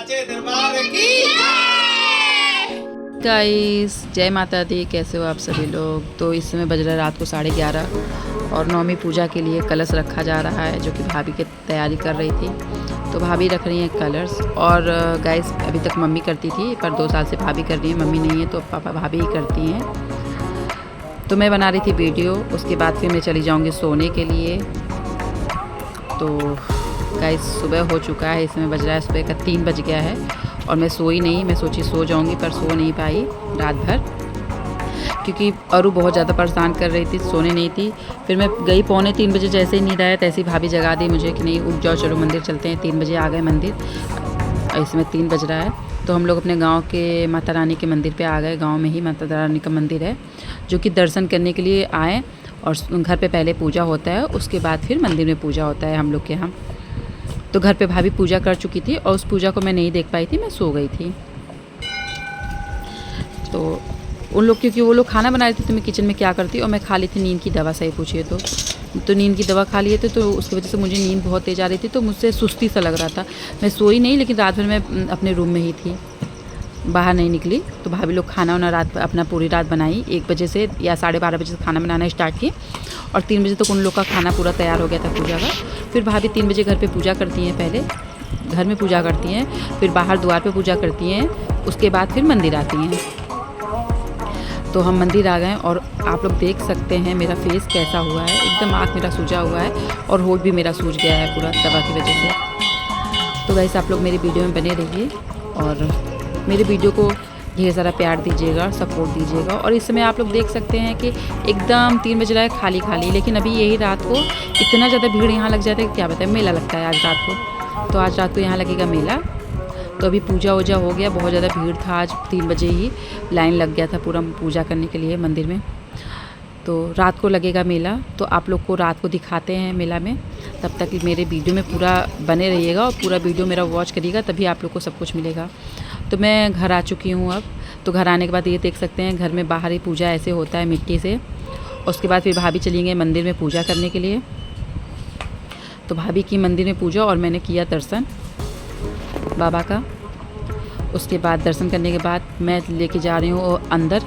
सच्चे दरबार की गाइस जय माता दी। कैसे हो आप सभी लोग। तो इस समय बज रहा है रात को 11:30 और नवमी पूजा के लिए कलश रखा जा रहा है, जो कि भाभी की तैयारी कर रही थी। तो भाभी रख रही हैं कलश। और गाइस अभी तक मम्मी करती थी, पर 2 साल से भाभी कर रही है, मम्मी नहीं है तो पापा भाभी ही करती हैं। तो मैं बना रही थी वीडियो, उसके बाद फिर मैं चली जाऊँगी सोने के लिए। तो गाइस सुबह हो चुका है, इसमें बज रहा है सुबह का 3 बज गया है और मैं सोई नहीं। मैं सोची सो जाऊंगी, पर सो नहीं पाई रात भर, क्योंकि अरु बहुत ज़्यादा परेशान कर रही थी, सोने नहीं थी। फिर मैं गई 2:45 बजे, जैसे ही नींद आया तैसे ही भाभी जगा दी मुझे कि नहीं उठ जाओ, चलो मंदिर चलते हैं। 3 बजे आ गए मंदिर, इसमें 3 बज रहा है। तो हम लोग अपने गांव के माता रानी के मंदिर पे आ गए। गांव में ही माता रानी का मंदिर है, जो कि दर्शन करने के लिए आए। और घर पे पहले पूजा होता है, उसके बाद फिर मंदिर में पूजा होता है हम लोग के यहाँ। तो घर पे भाभी पूजा कर चुकी थी और उस पूजा को मैं नहीं देख पाई थी, मैं सो गई थी। तो उन लोग, क्योंकि वो लोग खाना बना रहे थे तो मैं किचन में क्या करती, और मैं खा ली थी नींद की दवा। सही पूछिए तो नींद की दवा खा लिए थे, तो उसकी वजह से मुझे नींद बहुत तेज़ आ रही थी, तो मुझसे सुस्ती सा लग रहा था। मैं सोई नहीं, लेकिन रात भर मैं अपने रूम में ही थी, बाहर नहीं निकली। तो भाभी लोग खाना वाना रात अपना पूरी रात बनाई। 1 बजे से या 12:30 बजे से खाना बनाना स्टार्ट किए और 3 बजे तक उन लोग का खाना पूरा तैयार हो गया था पूजा का। फिर भाभी 3 बजे घर पे पूजा करती हैं, पहले घर में पूजा करती हैं, फिर बाहर द्वार पे पूजा करती हैं, उसके बाद फिर मंदिर आती हैं। तो हम मंदिर आ गए और आप लोग देख सकते हैं मेरा फेस कैसा हुआ है। एकदम आँख मेरा सूजा हुआ है और होठ भी मेरा सूज गया है पूरा दवा की वजह से। तो वैसे आप लोग मेरी वीडियो में बने रहिए और मेरे वीडियो को ढेर सारा प्यार दीजिएगा, सपोर्ट दीजिएगा। और इस समय आप लोग देख सकते हैं कि एकदम 3 बज रहा है, खाली खाली। लेकिन अभी यही रात को इतना ज़्यादा भीड़ यहाँ लग जाता है कि क्या बताएं। मेला लगता है आज रात को, तो आज रात को यहाँ लगेगा मेला। तो अभी पूजा वूजा हो गया, बहुत ज़्यादा भीड़ था। आज 3 बजे ही लाइन लग गया था पूरा पूजा करने के लिए मंदिर में। तो रात को लगेगा मेला, तो आप लोग को रात को दिखाते हैं मेला में। तब तक मेरे वीडियो में पूरा बने रहिएगा और पूरा वीडियो मेरा वॉच करिएगा, तभी आप लोग को सब कुछ मिलेगा। तो मैं घर आ चुकी हूँ अब। तो घर आने के बाद ये देख सकते हैं घर में बाहर ही पूजा ऐसे होता है मिट्टी से। उसके बाद फिर भाभी चली गई मंदिर में पूजा करने के लिए। तो भाभी की मंदिर में पूजा और मैंने किया दर्शन बाबा का। उसके बाद दर्शन करने के बाद मैं लेके जा रही हूँ अंदर,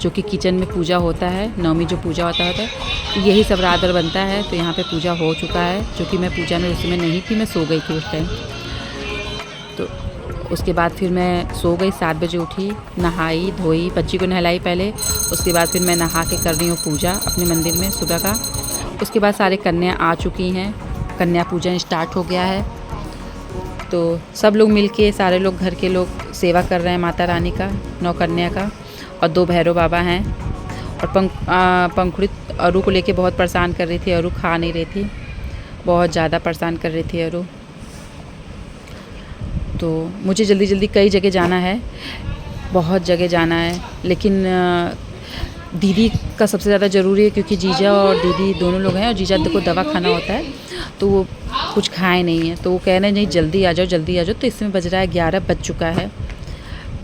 जो कि किचन में पूजा होता है। नवमी जो पूजा होता है तो यही सब रात भर बनता है। तो यहाँ पे पूजा हो चुका है, जो कि मैं पूजा में उस समय नहीं थी, मैं सो गई थी उस टाइम। तो उसके बाद फिर मैं सो गई, 7 बजे उठी, नहाई धोई, बच्ची को नहलाई पहले। उसके बाद फिर मैं नहा के कर रही हूँ पूजा अपने मंदिर में सुबह का। उसके बाद सारे कन्या आ चुकी हैं, कन्या पूजन स्टार्ट हो गया है। तो सब लोग मिलके, सारे लोग घर के लोग सेवा कर रहे हैं माता रानी का, 9 कन्या का। और 2 भैरव बाबा हैं। और पंखुड़ी अरु को लेके बहुत परेशान कर रही थी। अरु खा नहीं रही थी, बहुत ज़्यादा परेशान कर रही थी अरु। तो मुझे जल्दी जल्दी कई जगह जाना है, बहुत जगह जाना है। लेकिन दीदी का सबसे ज़्यादा ज़रूरी है, क्योंकि जीजा और दीदी दोनों लोग हैं और जीजा को दवा खाना होता है, तो वो कुछ खाए नहीं है। तो वो कह रहे हैं नहीं जल्दी आ जाओ, जल्दी आ जाओ। तो इसमें बज रहा है 11 बज चुका है,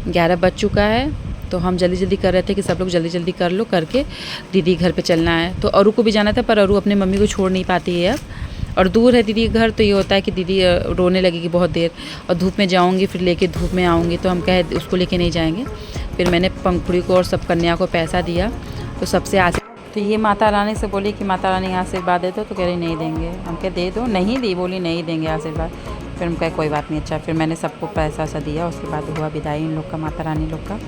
11 बज चुका है। तो हम जल्दी जल्दी कर रहे थे कि सब लोग जल्दी जल्दी कर लो, करके दीदी घर पे चलना है। तो अरु को भी जाना था, पर अरु अपने मम्मी को छोड़ नहीं पाती है अब, और दूर है दीदी के घर। तो ये होता है कि दीदी रोने लगेगी बहुत देर, और धूप में जाऊंगी फिर लेके धूप में आऊँगी, तो हम कहे उसको लेके नहीं जाएंगे। फिर मैंने पंखुड़ी को और सब कन्या को पैसा दिया। तो सबसे तो ये माता रानी से बोली कि माता रानी आशीर्वाद दे दो, तो कह रही नहीं देंगे। हम कहे दे दो, नहीं दी, बोली नहीं देंगे आशीर्वाद। फिर हम कहे कोई बात नहीं, अच्छा। फिर मैंने सबको पैसा सा दिया। उसके बाद हुआ विदाई इन लोग का, माता रानी लोग का।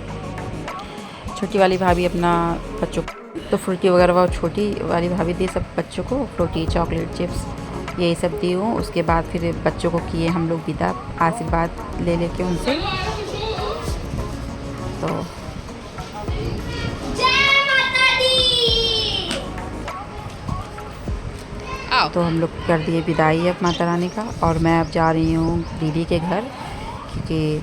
छोटी वाली भाभी अपना बच्चों को तो फ्रूटी वगैरह, वो छोटी वाली भाभी दी सब बच्चों को, फ्रूटी, चॉकलेट, चिप्स, यही सब दी हूँ। उसके बाद फिर बच्चों को किए हम लोग विदा, आशीर्वाद ले लेके उनसे। तो हम लोग कर दिए विदाई अब माता रानी का। और मैं अब जा रही हूँ दीदी के घर, क्योंकि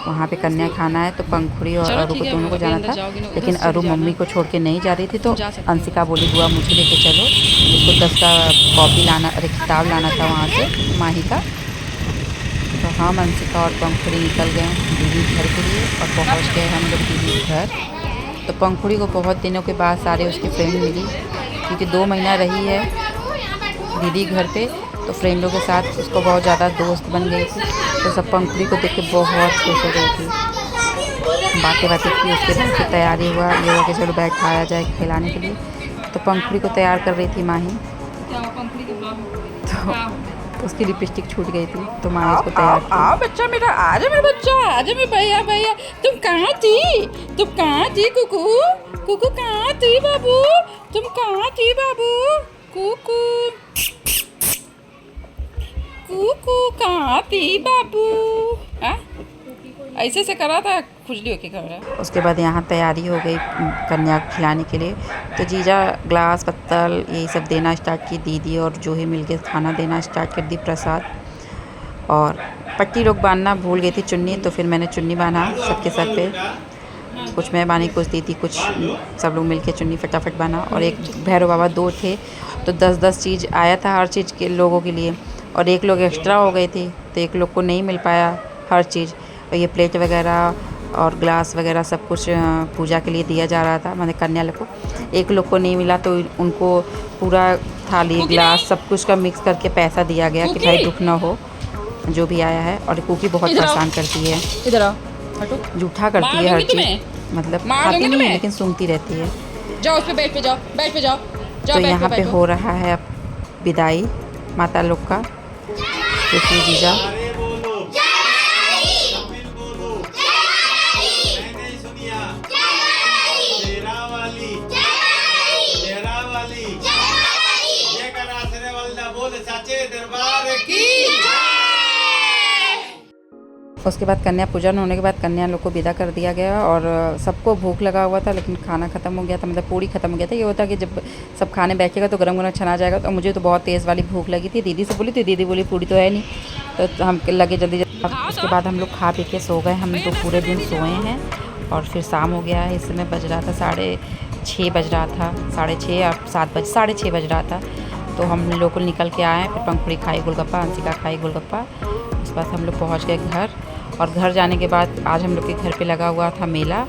वहाँ पे कन्या खाना है। तो पंखुड़ी और अरु को दोनों को जाना था, लेकिन अरु मम्मी को छोड़ के नहीं जा रही थी। तो अंशिका बोली बुआ मुझे लेके चलो, उसको 10 का कॉपी लाना, अरे किताब लाना था वहाँ से माही का। तो हम अंशिका और पंखुड़ी निकल गए दीदी घर के लिए और पहुँच गए हम लोग दीदी के घर। तो पंखुड़ी को बहुत दिनों के बाद सारे उसकी फ्रेंड मिली, क्योंकि 2 महीना रही है दीदी घर पे, तो फ्रेंडों के साथ उसको बहुत ज़्यादा दोस्त बन गई थी। तो सब पंखुड़ी को देख के बहुत खुश हो गई थी, बातें बातें की। उसके बाद फिर तैयारी हुआ, ये हुआ कि चलो बैठाया जाए खिलाने के लिए। तो पंखुड़ी को तैयार कर रही थी माही, तो उसकी लिपस्टिक छूट गई थी, तो माही उसको तैयार की। आओ बच्चा मेरा, आजा मेरा बच्चा, आजा मेरा भैया भैया। तुम कहाँ थी कुकू? कुकू कहाँ थी बाबू? तुम कहाँ थी बाबू? कुकू कुकू कहाँ थी बाबू? ऐसे से करा था, खुजली होके कर रहा। उसके बाद यहाँ तैयारी हो गई कन्या खिलाने के लिए। तो जीजा ग्लास पत्तल यही सब देना स्टार्ट की, दीदी और जूही मिलके खाना देना स्टार्ट कर दी, प्रसाद। और पट्टी लोग बांधना भूल गई थी, चुन्नी, तो फिर मैंने चुन्नी बांधा सबके सर पे। कुछ मैं बानी, कुछ दीदी, कुछ सब लोग मिलके चुन्नी फटाफट बांधा। और एक भैरव बाबा 2 थे, तो 10-10 चीज़ आया था हर चीज़ के लोगों के लिए, और एक लोग एक्स्ट्रा हो गए थे, तो एक लोग को नहीं मिल पाया हर चीज़। और ये प्लेट वगैरह और ग्लास वगैरह सब कुछ पूजा के लिए दिया जा रहा था, मतलब कन्या लोग को। एक लोग को नहीं मिला, तो उनको पूरा थाली ग्लास सब कुछ का मिक्स करके पैसा दिया गया कि भाई दुख ना हो जो भी आया है। और कुकी बहुत परेशान करती है, इधर आओ, हटो, जूठा करती है हर चीज़, मतलब खाती नहीं है लेकिन सूंघती रहती है। जाओ उस पे बेड पे जाओ, बेड पे जाओ। तो यहाँ पे हो रहा है अब विदाई माता लोग का, क्योंकि जीजा उसके बाद कन्या पूजन होने के बाद कन्या लोग को विदा कर दिया गया। और सबको भूख लगा हुआ था, लेकिन खाना ख़त्म हो गया था, मतलब पूरी ख़त्म हो गया था। ये होता कि जब सब खाने बैठेगा तो गरम गरम छना जाएगा। तो मुझे तो बहुत तेज़ वाली भूख लगी थी, दीदी से बोली थी, दीदी बोली पूरी तो है नहीं, तो हम लगे जल्दी जल्दी। उसके बाद हम लोग खा पी के सो गए। हम तो पूरे दिन सोए हैं, और फिर शाम हो गया है। इस समय बज रहा था 6:30 बज रहा था, 6:30 या 7:30 बज रहा था। तो हम लोग निकल के आए, फिर पंखुड़ी खाई गोलगप्पा, अंशिका खाई गोलगप्पा। उसके बाद हम लोग पहुँच गए घर। और घर जाने के बाद आज हम लोग के घर पे लगा हुआ था मेला,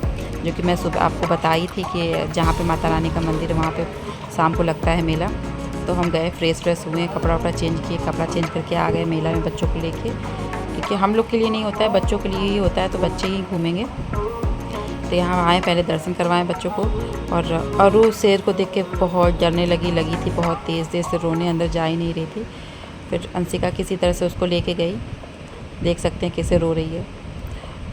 जो कि मैं सुबह आपको बताई थी कि जहाँ पे माता रानी का मंदिर है वहाँ पे शाम को लगता है मेला। तो हम गए, फ्रेश हुए, कपड़ा वपड़ा चेंज किए, कपड़ा चेंज करके आ गए मेला में बच्चों को लेके, क्योंकि हम लोग के लिए नहीं होता है, बच्चों के लिए ही होता है, तो बच्चे ही घूमेंगे। तो यहाँ आए, पहले दर्शन करवाएं बच्चों को। और अरु शेर को देख के बहुत डरने लगी थी, बहुत तेज़ से रोने, अंदर जा ही नहीं रही थी। फिर अंशिका किसी तरह से उसको लेके गई, देख सकते हैं कैसे रो रही है।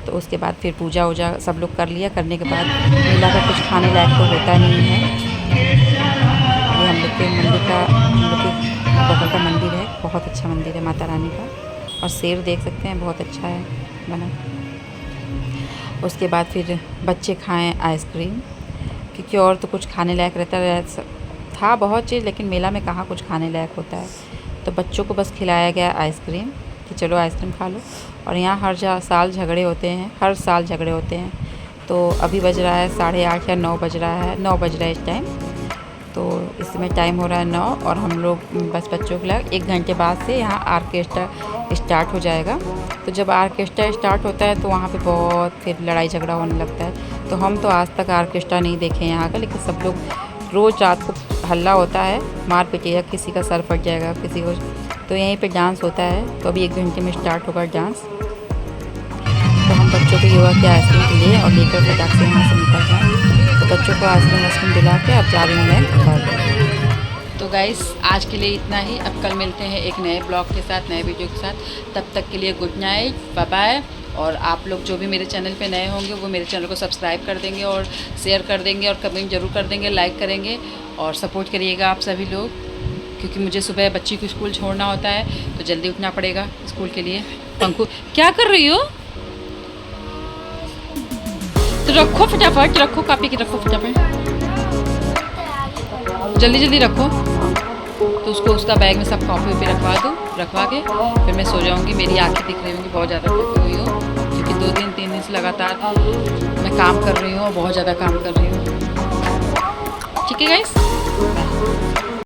तो उसके बाद फिर पूजा वूजा सब लोग कर लिया। करने के बाद मेला का कुछ खाने लायक तो होता नहीं है। ये हम लोग के मंदिर का, हम लोग के बगल का मंदिर है, बहुत अच्छा मंदिर है माता रानी का। और शेर देख सकते हैं, बहुत अच्छा है बना। उसके बाद फिर बच्चे खाएं आइसक्रीम, क्योंकि और तो कुछ खाने लायक रहता था बहुत चीज़, लेकिन मेला में कहाँ कुछ खाने लायक होता है। तो बच्चों को बस खिलाया गया आइसक्रीम कि चलो आइसक्रीम खा लो। और यहाँ हर साल झगड़े होते हैं, हर साल झगड़े होते हैं। तो अभी बज रहा है 8:30 या 9 बज रहा है, 9 बज रहा है इस टाइम। तो इस समय टाइम हो रहा है 9, और हम लोग बस बच्चों के लिए 1 घंटे बाद से यहाँ आर्केस्ट्रा स्टार्ट हो जाएगा। तो जब आर्केस्ट्रा स्टार्ट होता है तो वहाँ पे बहुत फिर लड़ाई झगड़ा होने लगता है। तो हम तो आज तक आर्केस्ट्रा नहीं देखे यहाँ का, लेकिन सब लोग रोज़ रात को हल्ला होता है, मार पीटिएगा, किसी का सर फट जाएगा, किसी को। तो यहीं पे डांस होता है। तो अभी 1 घंटे में स्टार्ट होगा डांस। तो हम बच्चों को योगा के आइसक्रीम लिए और लेकर फटाक से यहाँ से निकल जाएँ। तो बच्चों को आइसक्रीम दिला के अब जा रही हूँ मैं घर। तो गाइस आज के लिए इतना ही। अब कल मिलते हैं एक नए ब्लॉग के साथ, नए वीडियो के साथ। तब तक के लिए गुड नाइट, बाय बाय। और आप लोग जो भी मेरे चैनल पे नए होंगे वो मेरे चैनल को सब्सक्राइब कर देंगे, और शेयर कर देंगे, और कमेंट ज़रूर कर देंगे, लाइक करेंगे, और सपोर्ट करिएगा आप सभी लोग, क्योंकि मुझे सुबह बच्ची को स्कूल छोड़ना होता है, तो जल्दी उठना पड़ेगा स्कूल के लिए। पंखु क्या कर रही हो? तो रखो फटाफट, रखो कापी की, रखो फटाफट, जल्दी जल्दी रखो। तो उसको उसका बैग में सब कॉपी वॉपी रखवा के फिर मैं सो जाऊँगी। मेरी आँखें दिख रही होंगी, बहुत ज़्यादा थकी हुई हो, क्योंकि 2-3 दिन से लगातार मैं काम कर रही हूँ, बहुत ज़्यादा काम कर रही हूँ। ठीक है गाइस।